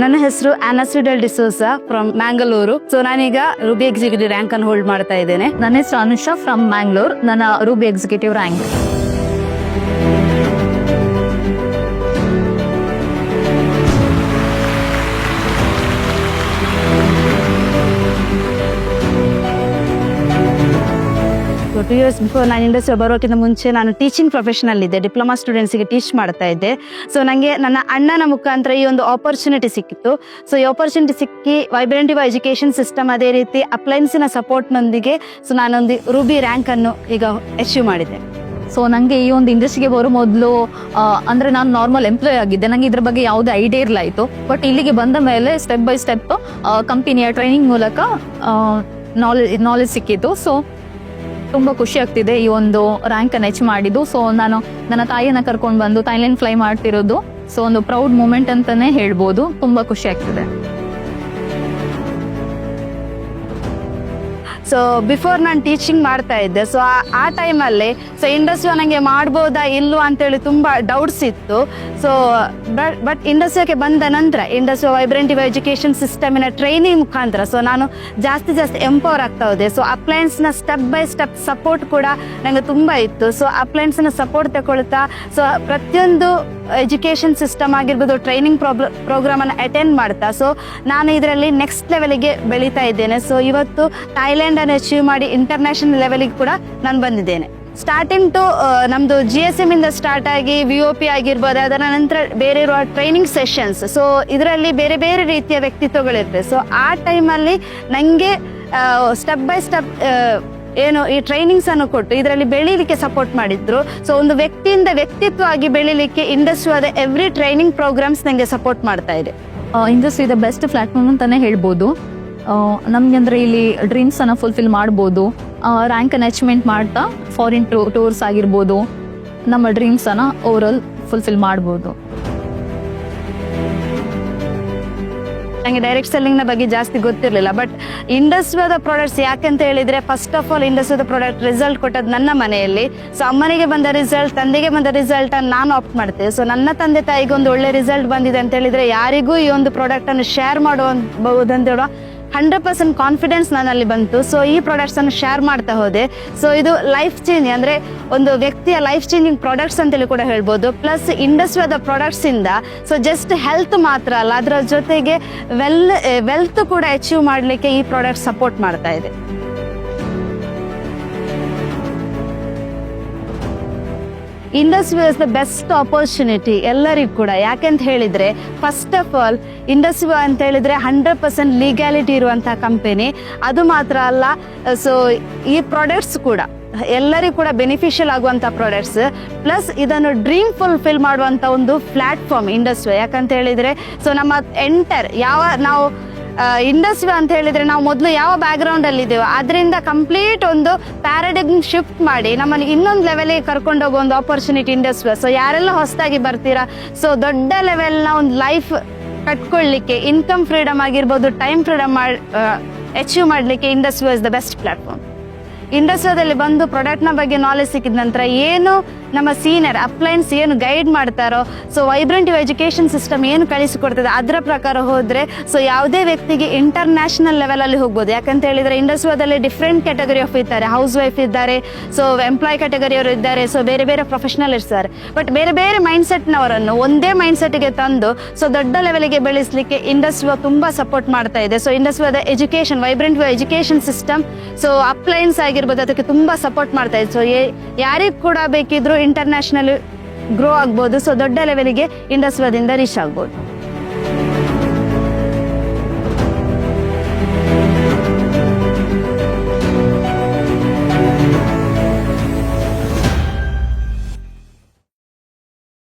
ನನ್ನ ಹೆಸರು ಆನಸಿಡಲ್ D'Souza from Mangalore. So ನಾನೀಗ ರೂಬಿ ಎಕ್ಸಿಕ್ಯೂಟಿವ್ ರ್ಯಾಂಕ್ ಅನ್ನು ಹೋಲ್ಡ್ ಮಾಡ್ತಾ ಇದ್ದೇನೆ. ನನ್ನ ಹೆಸರು ಅನುಷಾ ಫ್ರಮ್ ಮ್ಯಾಂಗ್ಳೂರ್. ನನ್ನ Ruby executive rank. So 2 years before ನಾನು ಇಂಡಸ್ಟ್ರಿ ಬರೋಕ್ಕಿಂತ ಮುಂಚೆ ನಾನು ಟೀಚಿಂಗ್ ಪ್ರೊಫೆಷನಲ್ ಇದ್ದೆ. ಡಿಪ್ಲೊಮಾ ಸ್ಟೂಡೆಂಟ್ಸ್ಗೆ ಟೀಚ್ ಮಾಡ್ತಾ ಇದ್ದೆ. ಸೊ ನನಗೆ ನನ್ನ ಅಣ್ಣನ ಮುಖಾಂತರ ಈ ಒಂದು ಆಪರ್ಚುನಿಟಿ ಸಿಕ್ಕಿತ್ತು. ಸೊ ಈ ಆಪರ್ಚುನಿಟಿ ಸಿಕ್ಕಿ ವೈಬ್ರೆಂಟಿವ್ ಎಜುಕೇಷನ್ ಸಿಸ್ಟಮ್ ಅದೇ ರೀತಿ ಅಪ್ಲೈನ್ಸಿನ ಸಪೋರ್ಟ್ನೊಂದಿಗೆ ಸೊ ನಾನೊಂದು ರೂಬಿ ರ್ಯಾಂಕ್ ಅನ್ನು ಈಗ ಅಚೀವ್ ಮಾಡಿದ್ದೆ. ಸೊ ನನಗೆ ಈ ಒಂದು ಇಂಡಸ್ಟ್ರಿಗೆ ಬರೋ ಮೊದಲು ಅಂದರೆ ನಾನು ನಾರ್ಮಲ್ ಎಂಪ್ಲಾಯ್ ಆಗಿದ್ದೆ. ನನಗೆ ಇದ್ರ ಬಗ್ಗೆ ಯಾವುದೇ ಐಡಿಯಾ ಇರಲಾಯಿತು. ಬಟ್ ಇಲ್ಲಿಗೆ ಬಂದ ಮೇಲೆ ಸ್ಟೆಪ್ ಬೈ ಸ್ಟೆಪ್ ಕಂಪನಿಯ ಟ್ರೈನಿಂಗ್ ಮೂಲಕ ನಾಲೆಜ್ ಸಿಕ್ಕಿತ್ತು. ಸೊ ತುಂಬ ಖುಷಿ ಆಗ್ತಿದೆ ಈ ಒಂದು ರ್ಯಾಂಕನ್ನು ಅಚೀವ್ ಮಾಡಿದ್ದು. ಸೊ ನಾನು ನನ್ನ ತಾಯಿಯನ್ನು ಕರ್ಕೊಂಡು ಬಂದು ಥೈಲ್ಯಾಂಡ್ ಫ್ಲೈ ಮಾಡ್ತಿರೋದು ಸೊ ಒಂದು ಪ್ರೌಡ್ ಮೂಮೆಂಟ್ ಅಂತಲೇ ಹೇಳ್ಬೋದು. ತುಂಬ ಖುಷಿ ಆಗ್ತಿದೆ. ಸೊ ಬಿಫೋರ್ ನಾನು ಟೀಚಿಂಗ್ ಮಾಡ್ತಾ ಇದ್ದೆ. ಸೊ ಆ ಟೈಮಲ್ಲಿ ಸೊ ಇಂಡಸ್ಟ್ರಿ ನನಗೆ ಮಾಡ್ಬೋದಾ ಇಲ್ವಾ ಅಂತೇಳಿ ತುಂಬ ಡೌಟ್ಸ್ ಇತ್ತು. ಸೊ ಬಟ್ ಇಂಡಸ್ಟ್ರಿಗೆ ಬಂದ ನಂತರ ಇಂಡಸ್ಟ್ರಿ ವೈಬ್ರೆಂಟಿವ್ ಎಜುಕೇಷನ್ ಸಿಸ್ಟಮಿನ ಟ್ರೈನಿಂಗ್ ಮುಖಾಂತರ ಸೊ ನಾನು ಜಾಸ್ತಿ ಎಂಪವರ್ ಆಗ್ತಾ ಹೋದೆ. ಸೊ ಅಪ್ಲೈನ್ಸ್ನ ಸ್ಟೆಪ್ ಬೈ ಸ್ಟೆಪ್ ಸಪೋರ್ಟ್ ಕೂಡ ನನಗೆ ತುಂಬ ಇತ್ತು. ಸೊ ಅಪ್ಲೈನ್ಸ್ನ ಸಪೋರ್ಟ್ ತಗೊಳ್ತಾ ಸೊ ಪ್ರತಿಯೊಂದು ಎಜುಕೇಷನ್ ಸಿಸ್ಟಮ್ ಆಗಿರ್ಬೋದು ಟ್ರೈನಿಂಗ್ ಪ್ರೋಗ್ರಾಮನ್ನು ಅಟೆಂಡ್ ಮಾಡ್ತಾ ಸೊ ನಾನು ಇದರಲ್ಲಿ ನೆಕ್ಸ್ಟ್ ಲೆವೆಲಿಗೆ ಬೆಳೀತಾ ಇದ್ದೇನೆ. ಸೊ ಇವತ್ತು ಥೈಲ್ಯಾಂಡ್ ಅನ್ನು ಅಚೀವ್ ಮಾಡಿ ಇಂಟರ್ನ್ಯಾಷನಲ್ ಲೆವೆಲಿಗೆ ಕೂಡ ನಾನು ಬಂದಿದ್ದೇನೆ. ಸ್ಟಾರ್ಟಿಂಗ್ ಟು ನಮ್ಮದು GSM ಇಂದ ಸ್ಟಾರ್ಟ್ ಆಗಿ VOP ಆಗಿರ್ಬೋದು, ಅದರ ನಂತರ ಬೇರೆ ಇರುವ ಟ್ರೈನಿಂಗ್ ಸೆಷನ್ಸ್. ಸೊ ಇದರಲ್ಲಿ ಬೇರೆ ಬೇರೆ ರೀತಿಯ ವ್ಯಕ್ತಿತ್ವಗಳಿರ್ತವೆ. ಸೊ ಆ ಟೈಮಲ್ಲಿ ನನಗೆ ಸ್ಟೆಪ್ ಬೈ ಸ್ಟೆಪ್ ಏನು ಈ ಟ್ರೈನಿಂಗ್ಸ್ ಅನ್ನು ಕೊಟ್ಟು ಇದರಲ್ಲಿ ಬೆಳೀಲಿಕ್ಕೆ ಸಪೋರ್ಟ್ ಮಾಡಿದ್ರು. ಸೊ ಒಂದು ವ್ಯಕ್ತಿಯಿಂದ ವ್ಯಕ್ತಿತ್ವ ಆಗಿ ಬೆಳೀಲಿಕ್ಕೆ ಇಂಡಸ್ಟ್ರಿ ಆದ ಎವ್ರಿ ಟ್ರೈನಿಂಗ್ ಪ್ರೋಗ್ರಾಮ್ಸ್ ನನಗೆ ಸಪೋರ್ಟ್ ಮಾಡ್ತಾ ಇದೆ. ಇಂಡಸ್ಟ್ರಿ ದ ಬೆಸ್ಟ್ ಪ್ಲಾಟ್ಫಾರ್ಮ್ ಅಂತಾನೆ ಹೇಳ್ಬೋದು. ನಮ್ಗೆ ಅಂದರೆ ಇಲ್ಲಿ ಡ್ರೀಮ್ಸನ್ನು ಫುಲ್ಫಿಲ್ ಮಾಡ್ಬೋದು. ರ್ಯಾಂಕನ್ನು ಅಚೀವ್ಮೆಂಟ್ ಮಾಡ್ತಾ ಫಾರಿನ್ ಟೂರ್ಸ್ ಆಗಿರ್ಬೋದು, ನಮ್ಮ ಡ್ರೀಮ್ಸನ್ನು ಓವರಾಲ್ ಫುಲ್ಫಿಲ್ ಮಾಡ್ಬೋದು. ನನಗೆ ಡೈರೆಕ್ಟ್ ಸೆಲ್ಲಿಂಗ್ನ ಬಗ್ಗೆ ಜಾಸ್ತಿ ಗೊತ್ತಿರಲಿಲ್ಲ. ಬಟ್ ಇಂಡಸ್ಟ್ರಿಯಾದ ಪ್ರಾಡಕ್ಟ್ಸ್ ಯಾಕಂತ ಹೇಳಿದರೆ ಫಸ್ಟ್ ಆಫ್ ಆಲ್ ಇಂಡಸ್ಟ್ರಿಯಾದ ಪ್ರಾಡಕ್ಟ್ ರಿಸಲ್ಟ್ ಕೊಟ್ಟದ್ದು ನನ್ನ ಮನೆಯಲ್ಲಿ. ಸೊ ಅಮ್ಮನಿಗೆ ಬಂದ ರಿಸಲ್ಟ್, ತಂದೆಗೆ ಬಂದ ರಿಸಲ್ಟನ್ನು ನಾನು ಆಪ್ಟ್ ಮಾಡ್ತೇವೆ. ಸೊ ನನ್ನ ತಂದೆ ತಾಯಿಗೆ ಒಂದು ಒಳ್ಳೆ ರಿಸಲ್ಟ್ ಬಂದಿದೆ ಅಂತ ಹೇಳಿದರೆ ಯಾರಿಗೂ ಈ ಒಂದು ಪ್ರಾಡಕ್ಟನ್ನು ಶೇರ್ ಮಾಡಬಹುದು ಅಂತ ಹೇಳೋ 100% ಕಾನ್ಫಿಡೆನ್ಸ್ ನನ್ನಲ್ಲಿ ಬಂತು. ಸೊ ಈ ಪ್ರಾಡಕ್ಟ್ಸನ್ನು ಶೇರ್ ಮಾಡ್ತಾ ಹೋದೆ. ಸೊ ಇದು ಲೈಫ್ ಚೇಂಜ್ ಅಂದರೆ ಒಂದು ವ್ಯಕ್ತಿಯ ಲೈಫ್ ಚೇಂಜಿಂಗ್ ಪ್ರಾಡಕ್ಟ್ಸ್ ಅಂತೇಳಿ ಕೂಡ ಹೇಳ್ಬೋದು. ಪ್ಲಸ್ ಇಂಡಸ್ಟ್ರಿಯಾದ ಪ್ರಾಡಕ್ಟ್ಸಿಂದ ಸೊ ಜಸ್ಟ್ ಹೆಲ್ತ್ ಮಾತ್ರ ಅಲ್ಲ, ಅದರ ಜೊತೆಗೆ ವೆಲ್ತ್ ಕೂಡ ಅಚೀವ್ ಮಾಡಲಿಕ್ಕೆ ಈ ಪ್ರಾಡಕ್ಟ್ ಸಪೋರ್ಟ್ ಮಾಡ್ತಾ ಇದೆ. Industry is the best opportunity ಎಲ್ಲರಿಗೂ ಕೂಡ. ಯಾಕೆಂತ ಹೇಳಿದರೆ ಫಸ್ಟ್ ಆಫ್ ಆಲ್ ಇಂಡಸ್ಟ್ರಿ ಅಂತ ಹೇಳಿದರೆ 100% ಲೀಗ್ಯಾಲಿಟಿ ಇರುವಂಥ ಕಂಪನಿ. ಅದು ಮಾತ್ರ ಅಲ್ಲ, ಸೊ ಈ ಪ್ರಾಡಕ್ಟ್ಸ್ ಕೂಡ ಎಲ್ಲರಿಗೂ ಕೂಡ ಬೆನಿಫಿಷಿಯಲ್ ಆಗುವಂಥ ಪ್ರಾಡಕ್ಟ್ಸ್. ಪ್ಲಸ್ ಇದನ್ನು ಡ್ರೀಮ್ ಫುಲ್ಫಿಲ್ ಮಾಡುವಂಥ ಒಂದು ಪ್ಲ್ಯಾಟ್ಫಾರ್ಮ್ ಇಂಡಸ್ಟ್ರಿ. ಯಾಕಂತ ಹೇಳಿದರೆ ಸೊ ನಮ್ಮ ನಾವು ಇಂಡಸ್ಟ್ರಿ ಅಂತ ಹೇಳಿದರೆ ನಾವು ಮೊದಲು ಯಾವ ಬ್ಯಾಕ್ಗ್ರೌಂಡಲ್ಲಿ ಇದ್ದೇವೆ ಅದರಿಂದ ಕಂಪ್ಲೀಟ್ ಒಂದು ಪ್ಯಾರಾಡಿಗ್ಮ್ ಶಿಫ್ಟ್ ಮಾಡಿ ನಮ್ಮನ್ನು ಇನ್ನೊಂದು ಲೆವೆಲಿಗೆ ಕರ್ಕೊಂಡು ಹೋಗೋ ಒಂದು ಆಪರ್ಚುನಿಟಿ ಇಂಡಸ್ಟ್ರಿ. ಸೊ ಯಾರೆಲ್ಲ ಹೊಸದಾಗಿ ಬರ್ತೀರಾ ಸೊ ದೊಡ್ಡ ಲೆವೆಲ್ನ ಒಂದು ಲೈಫ್ ಕಟ್ಕೊಳ್ಳಿಕ್ಕೆ, ಇನ್ಕಮ್ ಫ್ರೀಡಮ್ ಆಗಿರ್ಬೋದು, ಟೈಮ್ ಫ್ರೀಡಮ್ ಅಚೀವ್ ಮಾಡಲಿಕ್ಕೆ industry is the best platform. ಇಂಡಸ್ಟ್ರಿಯಲ್ಲಿ ಬಂದು ಪ್ರಾಡಕ್ಟ್ನ ಬಗ್ಗೆ ನಾಲೆಜ್ ಸಿಕ್ಕಿದ ನಂತರ ಏನು ನಮ್ಮ ಸೀನಿಯರ್ ಅಪ್ಲೈನ್ಸ್ ಏನು ಗೈಡ್ ಮಾಡ್ತಾರೋ ಸೊ ವೈಬ್ರೆಂಟಿವ್ ಎಜುಕೇಷನ್ ಸಿಸ್ಟಮ್ ಏನು ಕಳಿಸಿಕೊಡ್ತದೆ ಅದರ ಪ್ರಕಾರ ಹೋದರೆ ಸೊ ಯಾವುದೇ ವ್ಯಕ್ತಿಗೆ ಇಂಟರ್ನ್ಯಾಷನಲ್ ಲೆವೆಲಲ್ಲಿ ಹೋಗ್ಬೋದು. ಯಾಕಂತ ಹೇಳಿದರೆ ಇಂಡಸ್ಟ್ರಿಯಲ್ಲಿ ಡಿಫ್ರೆಂಟ್ ಕ್ಯಾಟಗರಿ ಆಫ್ ಇದ್ದಾರೆ. ಹೌಸ್ ವೈಫ್ ಇದ್ದಾರೆ, ಸೊ ಎಂಪ್ಲಾಯ್ ಕ್ಯಾಟಗರಿಯವರು ಇದ್ದಾರೆ, ಸೊ ಬೇರೆ ಬೇರೆ ಪ್ರೊಫೆಷನಲ್ ಇರ್ತಾರೆ. ಬಟ್ ಬೇರೆ ಬೇರೆ ಮೈಂಡ್ಸೆಟ್ನವರನ್ನು ಒಂದೇ ಮೈಂಡ್ಸೆಟ್ಗೆ ತಂದು ಸೊ ದೊಡ್ಡ ಲೆವೆಲಿಗೆ ಬೆಳೆಸಲಿಕ್ಕೆ ಇಂಡಸ್ಟ್ರಿ ತುಂಬ ಸಪೋರ್ಟ್ ಮಾಡ್ತಾ ಇದೆ. ಸೊ ಇಂಡಸ್ಟ್ರಿಯಾದ ಎಜುಕೇಷನ್ ವೈಬ್ರೆಂಟಿವ್ ಎಜುಕೇಷನ್ ಸಿಸ್ಟಮ್ ಸೊ ಅಪ್ಲೈನ್ಸ್ ಆಗಿರ್ಬೋದು ಅದಕ್ಕೆ ತುಂಬ ಸಪೋರ್ಟ್ ಮಾಡ್ತಾ ಇದೆ. ಸೊ ಯಾರಿಗೆ ಕೂಡ ಬೇಕಿದ್ರು ಇಂಟರ್ನ್ಯಾಷನಲ್ ಗ್ರೋ ಆಗ್ಬೋದು. ಸೊ ದೊಡ್ಡ ಲೆವೆಲಿಗೆ ಇಂಡಸ್ಟ್ರಿಯಾದಿಂದ ರೀಚ್ ಆಗ್ಬೋದು.